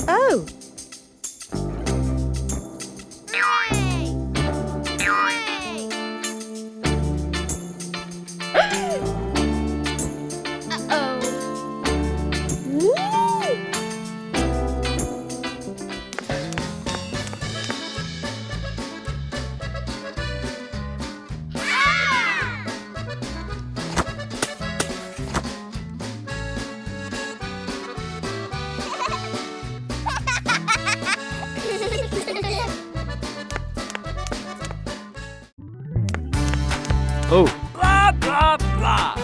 Oh! Oh. Blah, blah, blah.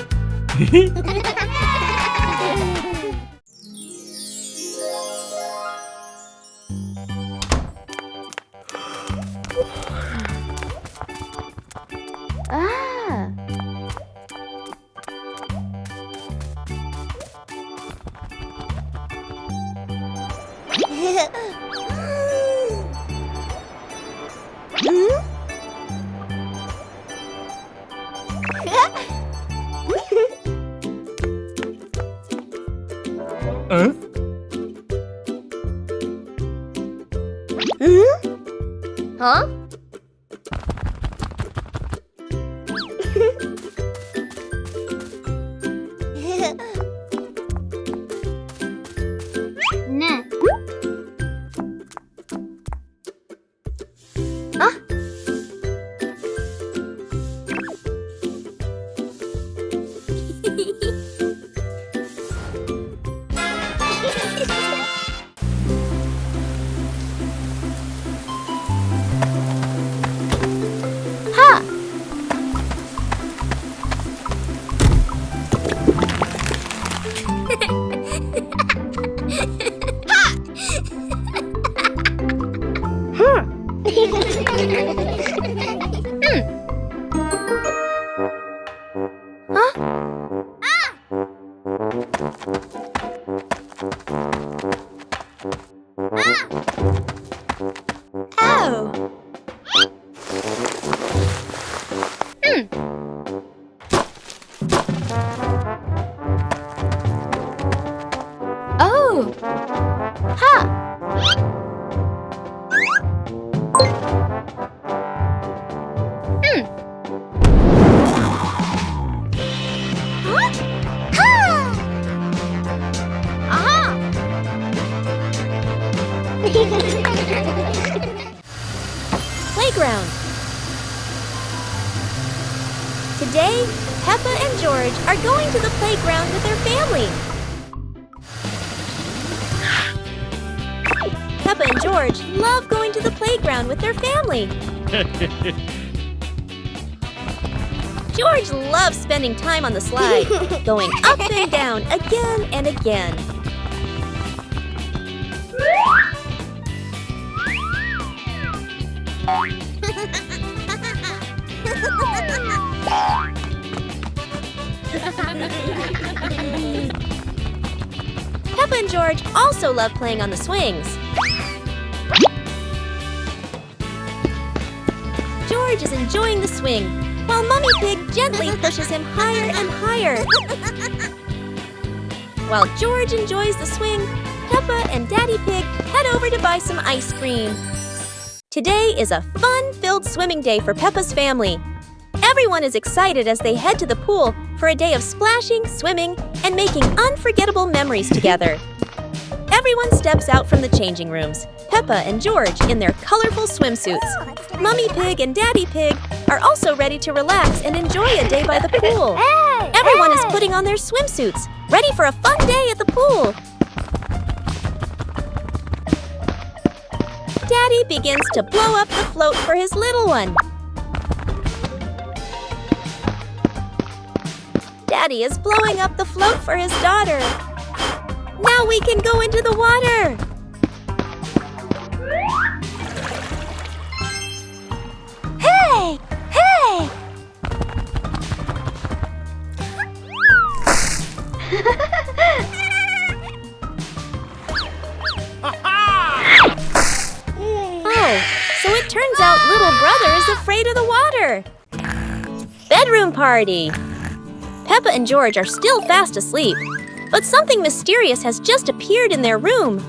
Ah! Huh? Huh? Nah. Huh? Ha! Huh? Ow! Oh! Ha! Huh? Ha! Aha! Playground. Today, Peppa and George are going to the playground with their family. Peppa and George love going to the playground with their family. George loves spending time on the slide, going up and down again and again. Peppa and George also love playing on the swings. George is enjoying the swing, while Mummy Pig gently pushes him higher and higher. While George enjoys the swing, Peppa and Daddy Pig head over to buy some ice cream. Today is a fun-filled swimming day for Peppa's family. Everyone is excited as they head to the pool for a day of splashing, swimming, and making unforgettable memories together. Everyone steps out from the changing rooms, Peppa and George in their colorful swimsuits. Mummy Pig and Daddy Pig are also ready to relax and enjoy a day by the pool. Everyone is putting on their swimsuits, ready for a fun day at the pool. Daddy begins to blow up the float for his little one. Daddy is blowing up the float for his daughter. Now we can go into the water. Hey! Hey! Oh, so it turns out little brother is afraid of the water. Bedroom party. Peppa and George are still fast asleep, but something mysterious has just appeared in their room.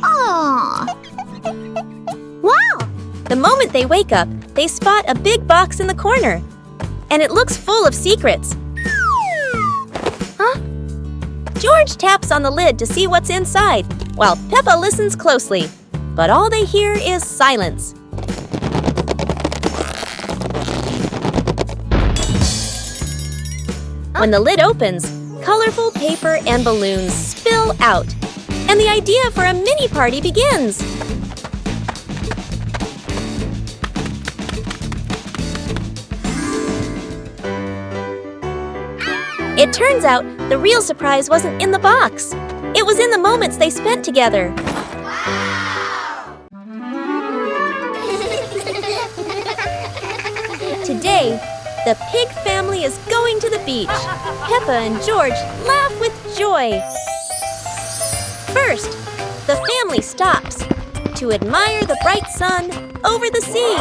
Aww. Wow! The moment they wake up, they spot a big box in the corner, and it looks full of secrets. Huh? George taps on the lid to see what's inside, while Peppa listens closely, but all they hear is silence. When the lid opens, colorful paper and balloons spill out, and the idea for a mini party begins. It turns out the real surprise wasn't in the box. It was in the moments they spent together. Wow! Today, the pig family is going to the beach. Peppa and George laugh with joy. First, the family stops to admire the bright sun over the sea.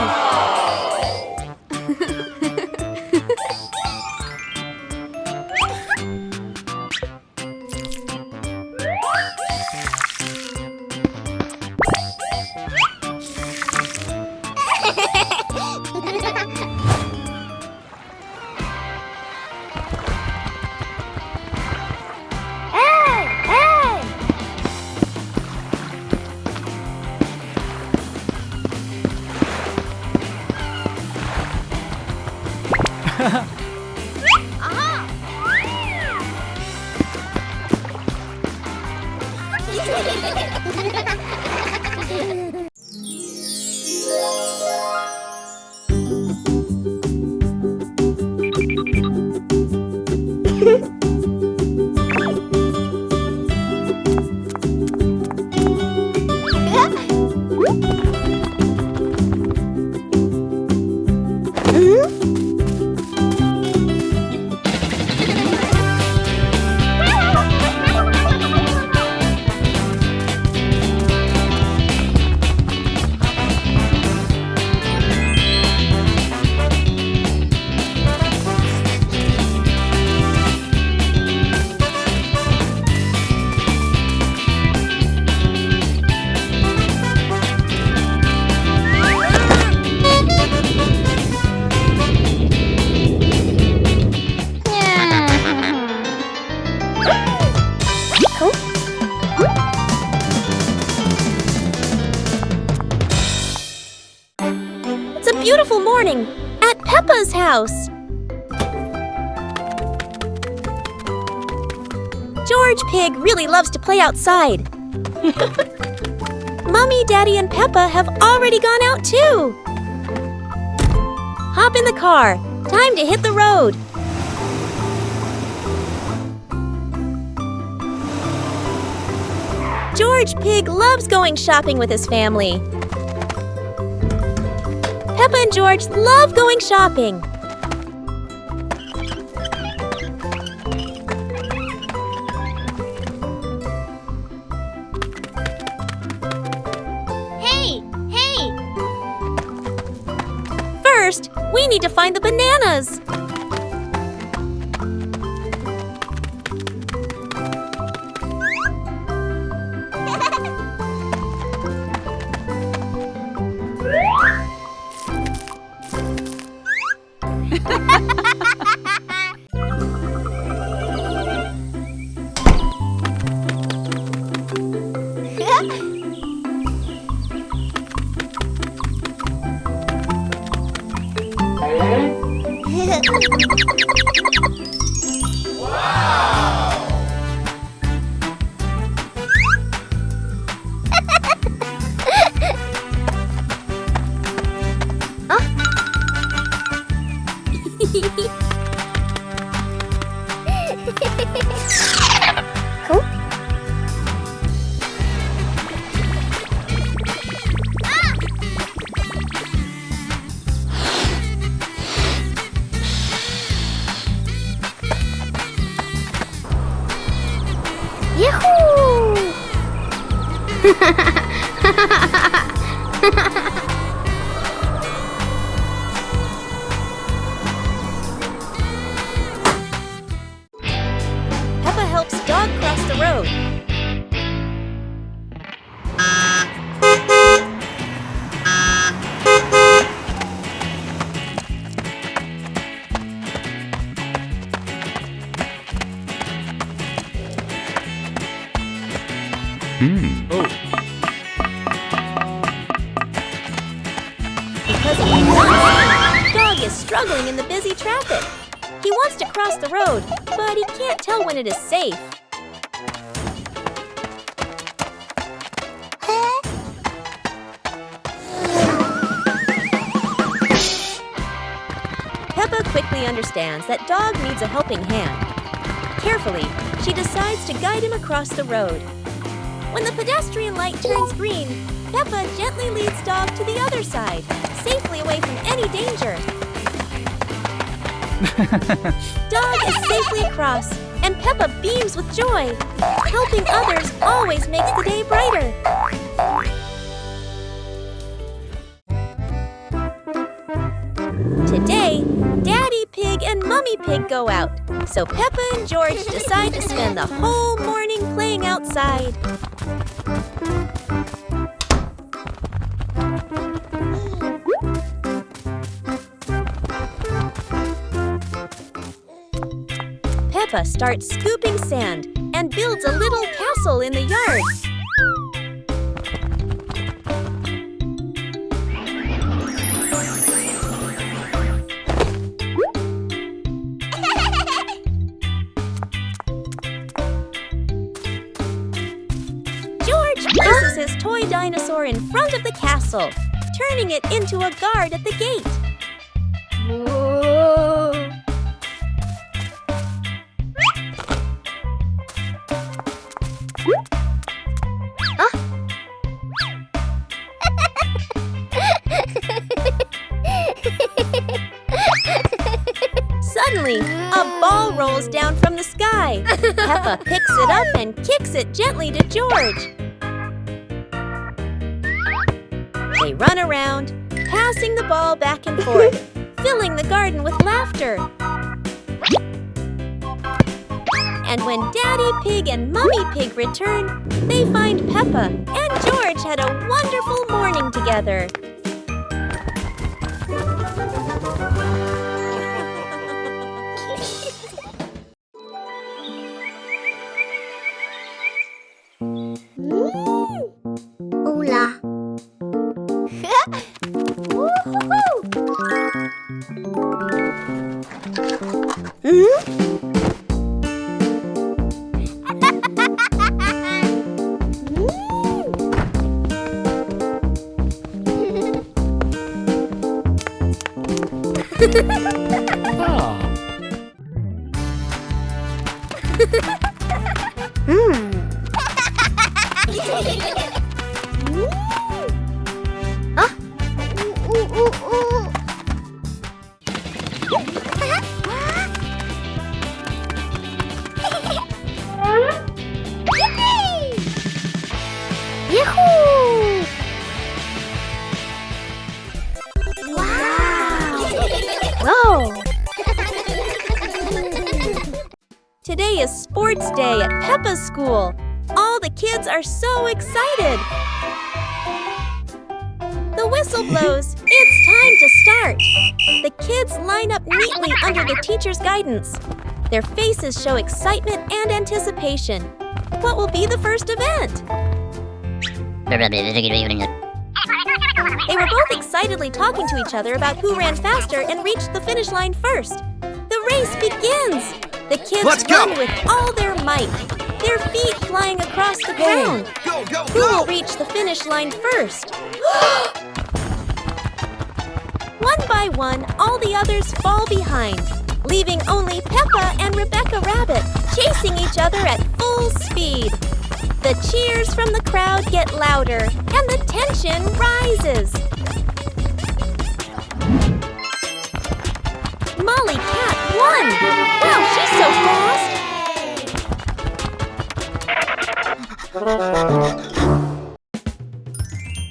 Beautiful morning at Peppa's house. George Pig really loves to play outside. Mommy, Daddy, and Peppa have already gone out too. Hop in the car. Time to hit the road. George Pig loves going shopping with his family. Peppa and George love going shopping. Hey! Hey! First, we need to find the bananas. Peppa helps Dog cross the road. Oh. Because of the Dog is struggling in the busy traffic. He wants to cross the road, but he can't tell when it is safe. Peppa quickly understands that Dog needs a helping hand. Carefully, she decides to guide him across the road. When the pedestrian light turns green, Peppa gently leads Dog to the other side, safely away from any danger. Dog is safely across, and Peppa beams with joy. Helping others always makes the day brighter. Today, Daddy Pig and Mummy Pig go out, so Peppa and George decide to spend the whole morning playing outside. Peppa starts scooping sand and builds a little castle in the yard. George places his toy dinosaur in front of the castle, turning it into a guard at the gate. Whoa. Suddenly, a ball rolls down from the sky. Peppa picks it up and kicks it gently to George. They run around, passing the ball back and forth, filling the garden with laughter. And when Daddy Pig and Mummy Pig return, they find Peppa and George had a wonderful morning together. Hola. Today is sports day at Peppa's school. All the kids are so excited. The whistle blows. It's time to start. The kids line up neatly under the teacher's guidance. Their faces show excitement and anticipation. What will be the first event? They were both excitedly talking to each other about who ran faster and reached the finish line first. The race begins! The kids run with all their might, their feet flying across the ground. Who will reach the finish line first? One by one, all the others fall behind, leaving only Peppa and Rebecca Rabbit chasing each other at full speed. The cheers from the crowd get louder, and the tension rises. Molly Cat won! Wow, she's so fast!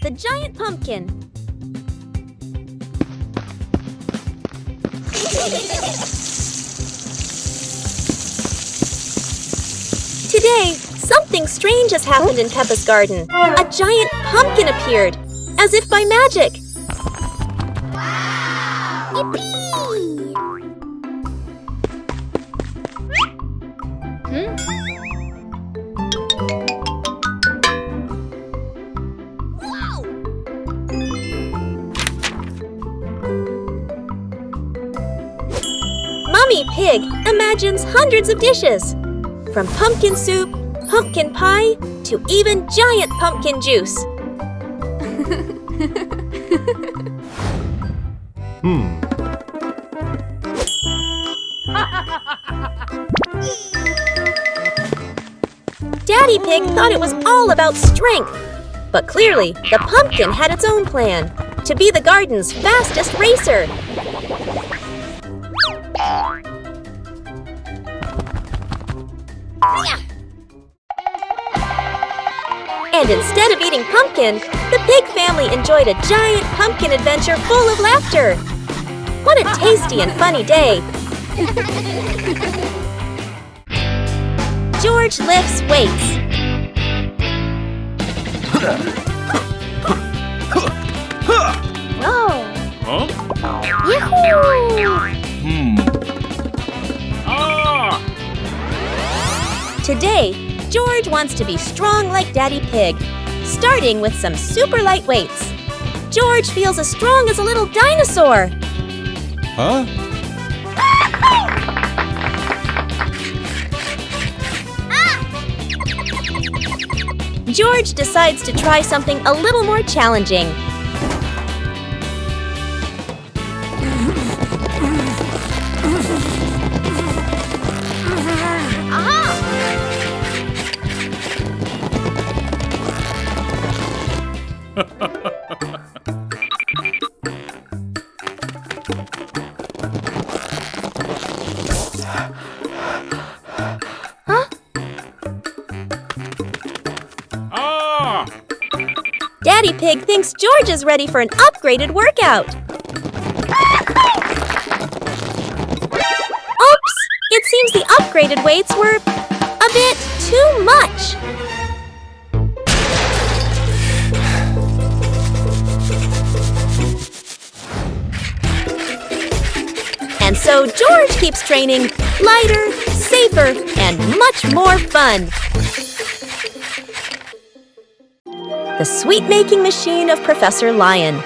the giant pumpkin. Today, something strange has happened in Peppa's garden. A giant pumpkin appeared, as if by magic. Yippee! Mummy Pig imagines hundreds of dishes, from pumpkin soup, pumpkin pie, to even giant pumpkin juice. Daddy Pig thought it was all about strength, but clearly the pumpkin had its own plan, to be the garden's fastest racer. And instead of eating pumpkin, the pig family enjoyed a giant pumpkin adventure full of laughter. What a tasty and funny day! George lifts weights. Whoa! Huh? Yahoo! Today, George wants to be strong like Daddy Pig, starting with some super light weights. George feels as strong as a little dinosaur. Huh? George decides to try something a little more challenging. Daddy Pig thinks George is ready for an upgraded workout. Oops! It seems the upgraded weights were a bit too much. And so George keeps training lighter, safer, and much more fun. The sweet-making machine of Professor Lion.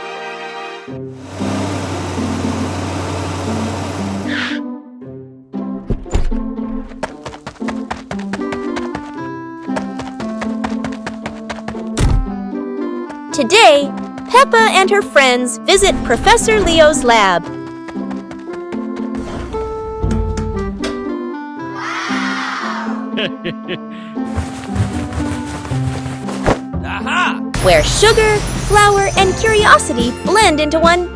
Today, Peppa and her friends visit Professor Leo's lab. Aha! Where sugar, flour, and curiosity blend into one.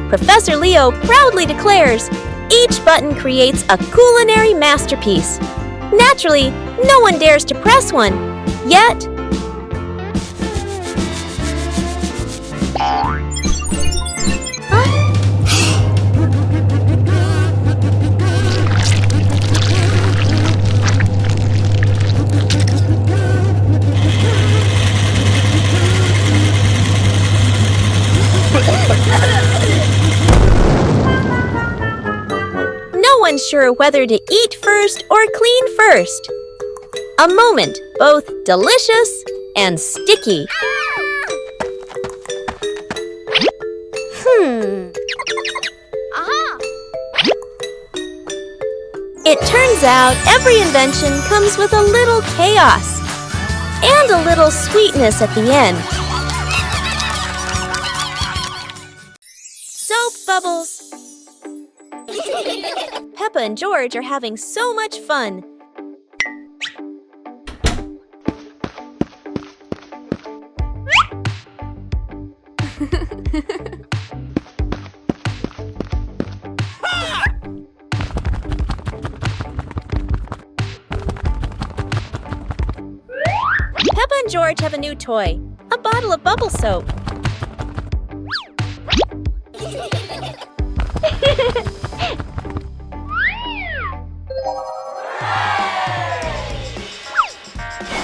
Professor Leo proudly declares, each button creates a culinary masterpiece. Naturally, no one dares to press one, yet. No one's sure whether to eat first or clean first. A moment both delicious and sticky. It turns out every invention comes with a little chaos and a little sweetness at the end. Soap bubbles. Peppa and George are having so much fun. Peppa and George have a new toy, a bottle of bubble soap.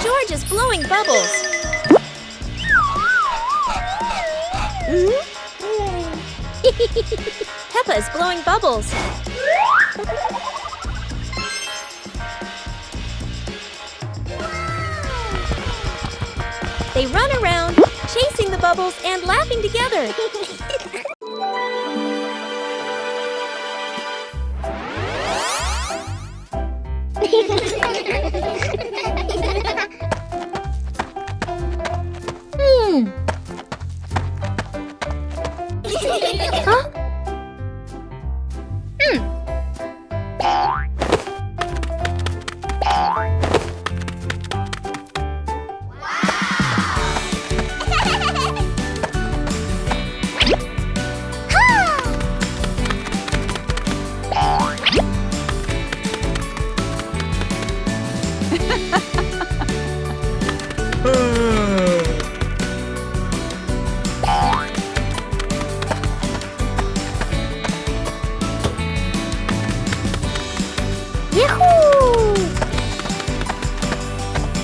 George is blowing bubbles. Peppa is blowing bubbles. They run around, chasing the bubbles and laughing together. Huh? Yahoo!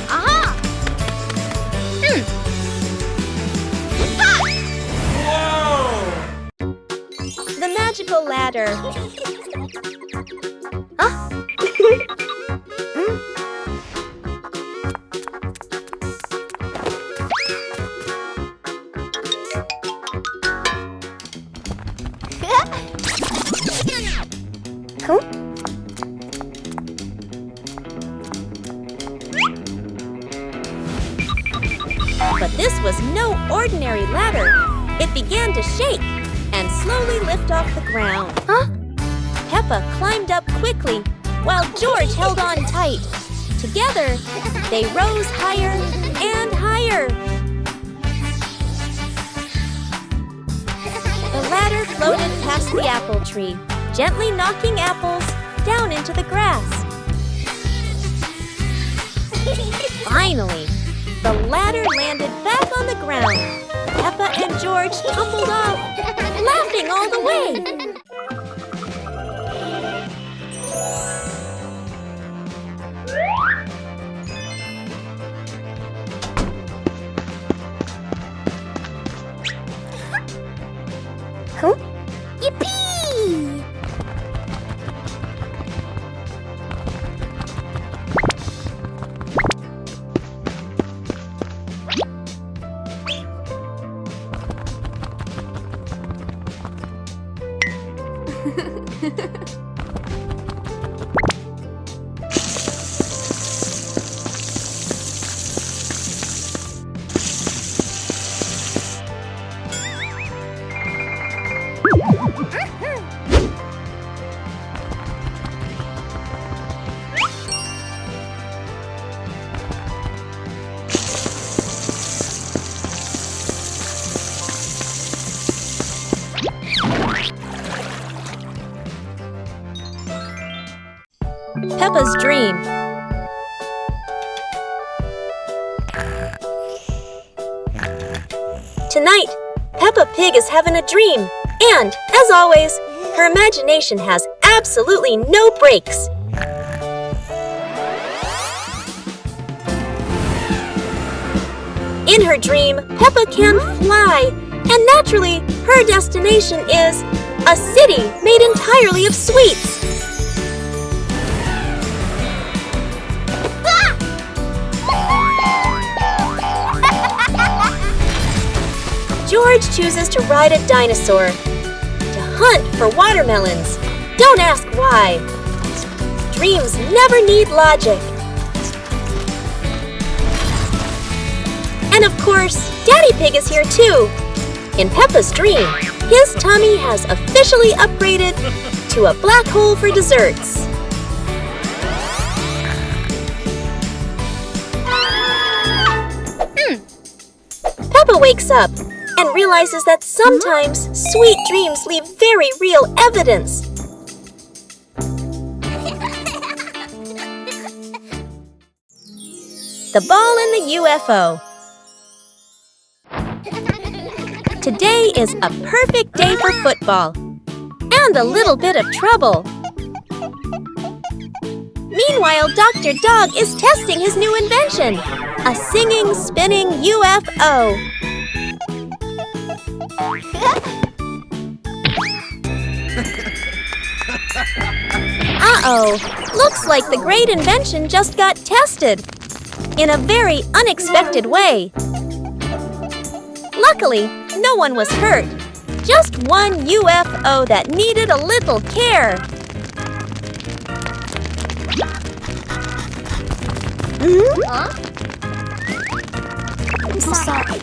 Aha! The magical ladder. Huh? Cool. But this was no ordinary ladder. It began to shake and slowly lift off the ground. Huh? Peppa climbed up quickly while George held on tight. Together, they rose higher and higher. The ladder floated past the apple tree, gently knocking apples down into the grass. Finally, the ladder landed back on the ground. Peppa and George tumbled off, laughing all the way. Cool. Yippee! Peppa's dream. Tonight, Peppa Pig is having a dream. And, as always, her imagination has absolutely no brakes. In her dream, Peppa can fly. And naturally, her destination is a city made entirely of sweets. George chooses to ride a dinosaur, to hunt for watermelons. Don't ask why. Dreams never need logic. And of course, Daddy Pig is here too. In Peppa's dream, his tummy has officially upgraded to a black hole for desserts. Peppa wakes up and realizes that sometimes sweet dreams leave very real evidence. the ball and the UFO. Today is a perfect day for football and a little bit of trouble. Meanwhile, Dr. Dog is testing his new invention, a singing, spinning UFO. Uh-oh, looks like the great invention just got tested in a very unexpected way. Luckily, no one was hurt, just one UFO that needed a little care. Huh? I'm sorry.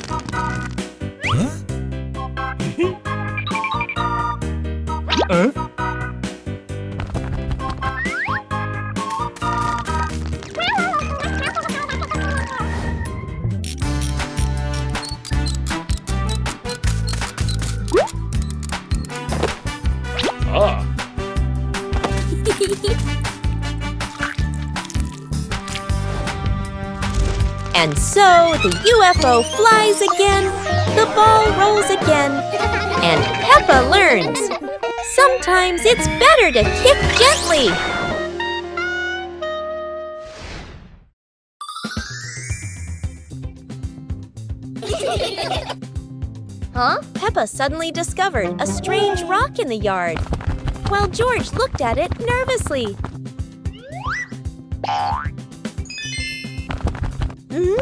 And so the UFO flies again, the ball rolls again, and Peppa learns. Sometimes it's better to kick gently. Huh? Peppa suddenly discovered a strange rock in the yard, while George looked at it nervously.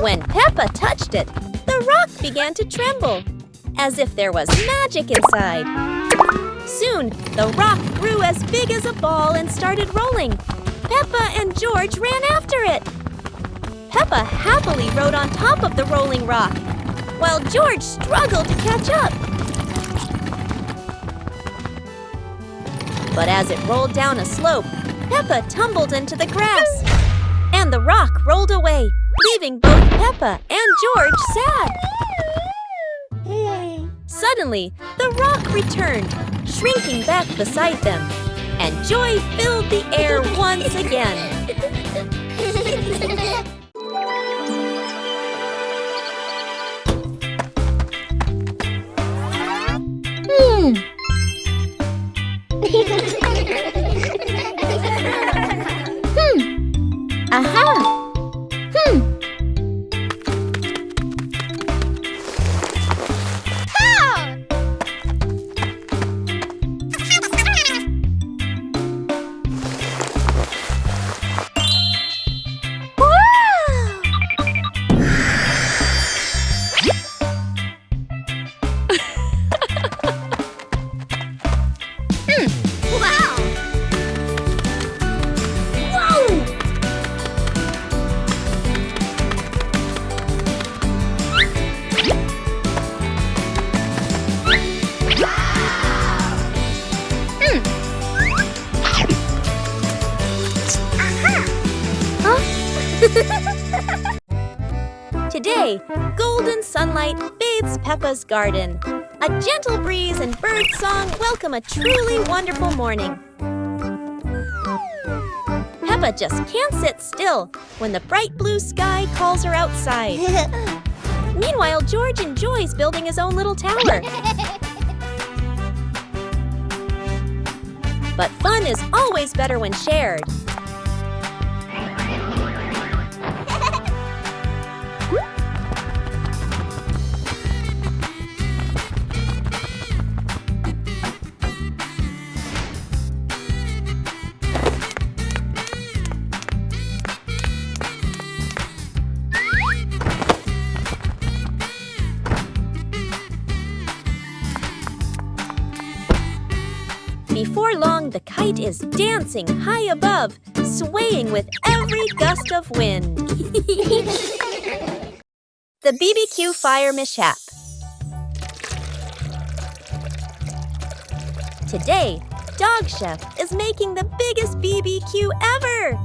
When Peppa touched it, the rock began to tremble, as if there was magic inside. Soon, the rock grew as big as a ball and started rolling. Peppa and George ran after it. Peppa happily rode on top of the rolling rock, while George struggled to catch up. But as it rolled down a slope, Peppa tumbled into the grass, and the rock rolled away, leaving both Peppa and George sad. Suddenly, the rock returned, shrinking back beside them, and joy filled the air once again. Aha! Today, golden sunlight bathes Peppa's garden. A gentle breeze and bird song welcome a truly wonderful morning. Peppa just can't sit still when the bright blue sky calls her outside. Meanwhile, George enjoys building his own little tower. But fun is always better when shared. Before long, the kite is dancing high above, swaying with every gust of wind. The BBQ fire mishap. Today, Dog Chef is making the biggest BBQ ever!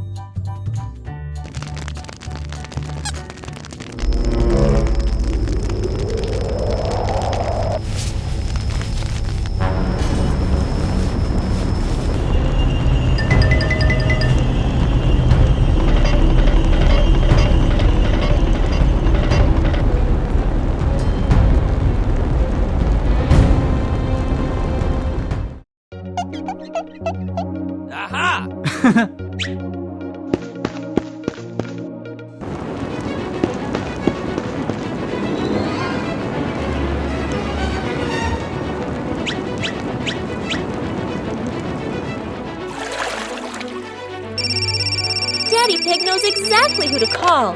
knows exactly who to call.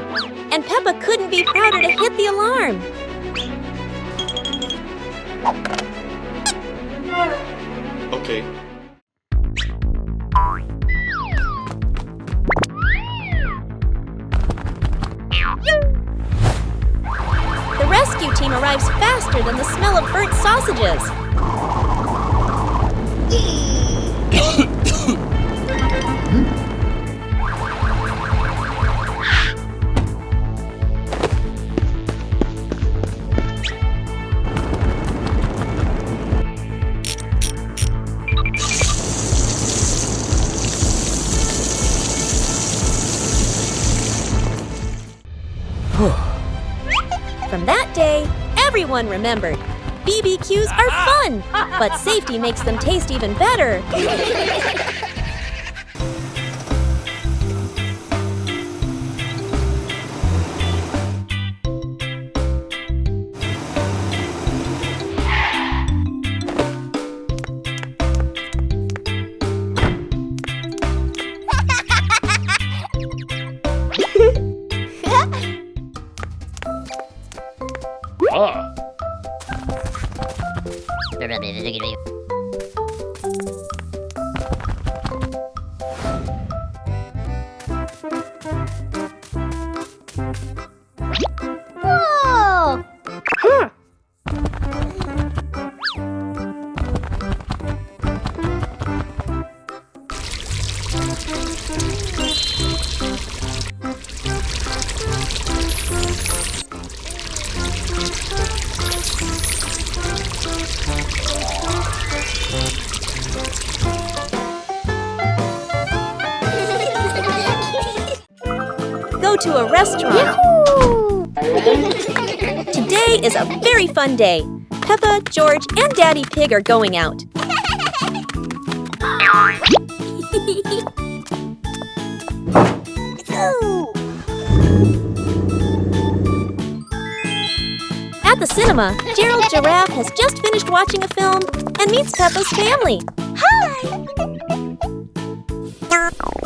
And Peppa couldn't be prouder to hit the alarm. Okay. The rescue team arrives faster than the smell of burnt sausages. From that day, everyone remembered. BBQs are fun, but safety makes them taste even better. Whoa! Go to a restaurant. Yahoo! Today is a very fun day. Peppa, George, and Daddy Pig are going out. At the cinema, Gerald Giraffe has just finished watching a film and meets Peppa's family. Hi!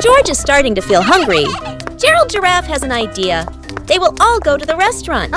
George is starting to feel hungry. Gerald Giraffe has an idea. They will all go to the restaurant.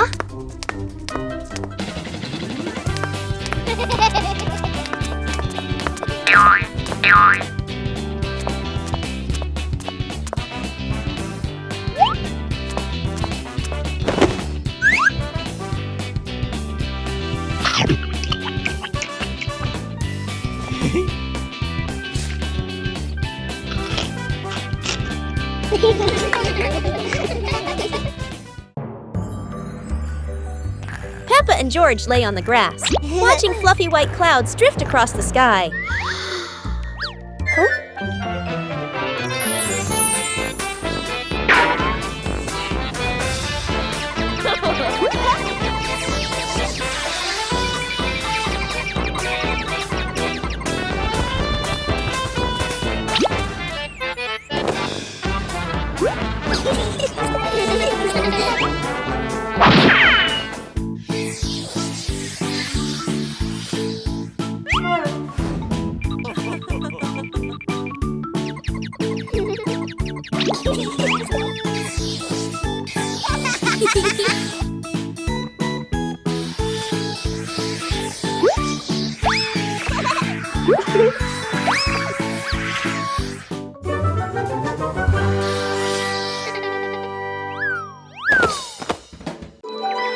Peppa and George lay on the grass, watching fluffy white clouds drift across the sky.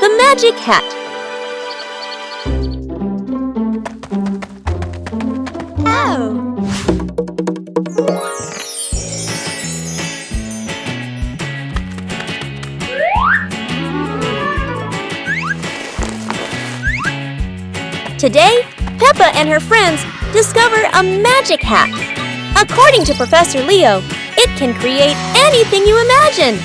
The Magic Hat. Oh. Today, Peppa and her friends discover a magic hat. According to Professor Leo, it can create anything you imagine.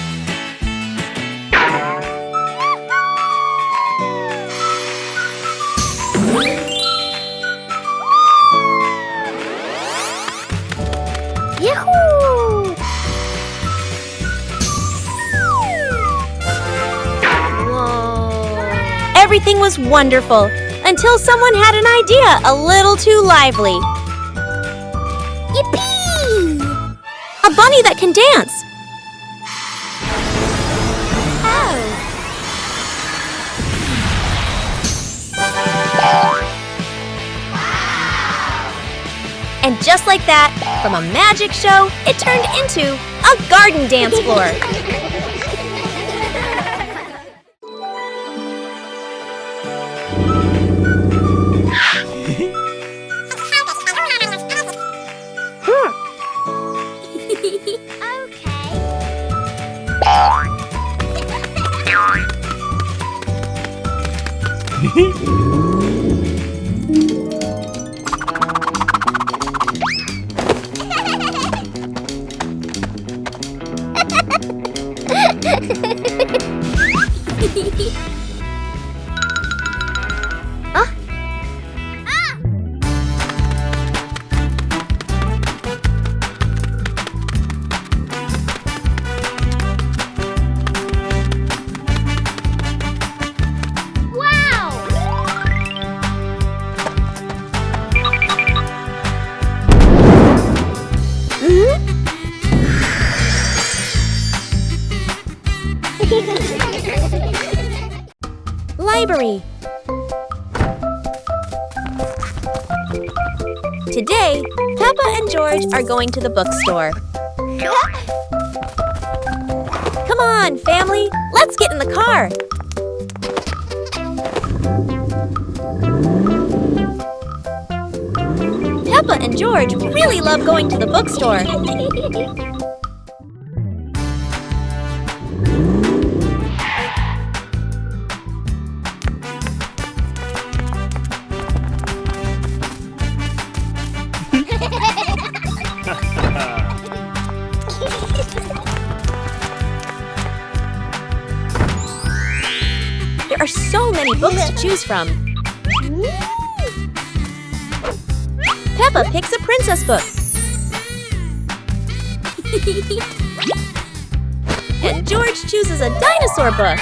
Yahoo! Whoa! Everything was wonderful until someone had an idea a little too lively. Yippee! A bunny that can dance. And just like that, from a magic show, it turned into a garden dance floor. Library. Today, Peppa and George are going to the bookstore. Come on, family, let's get in the car. Peppa and George really love going to the bookstore. There are so many books to choose from. Peppa picks a princess book. And George chooses a dinosaur book.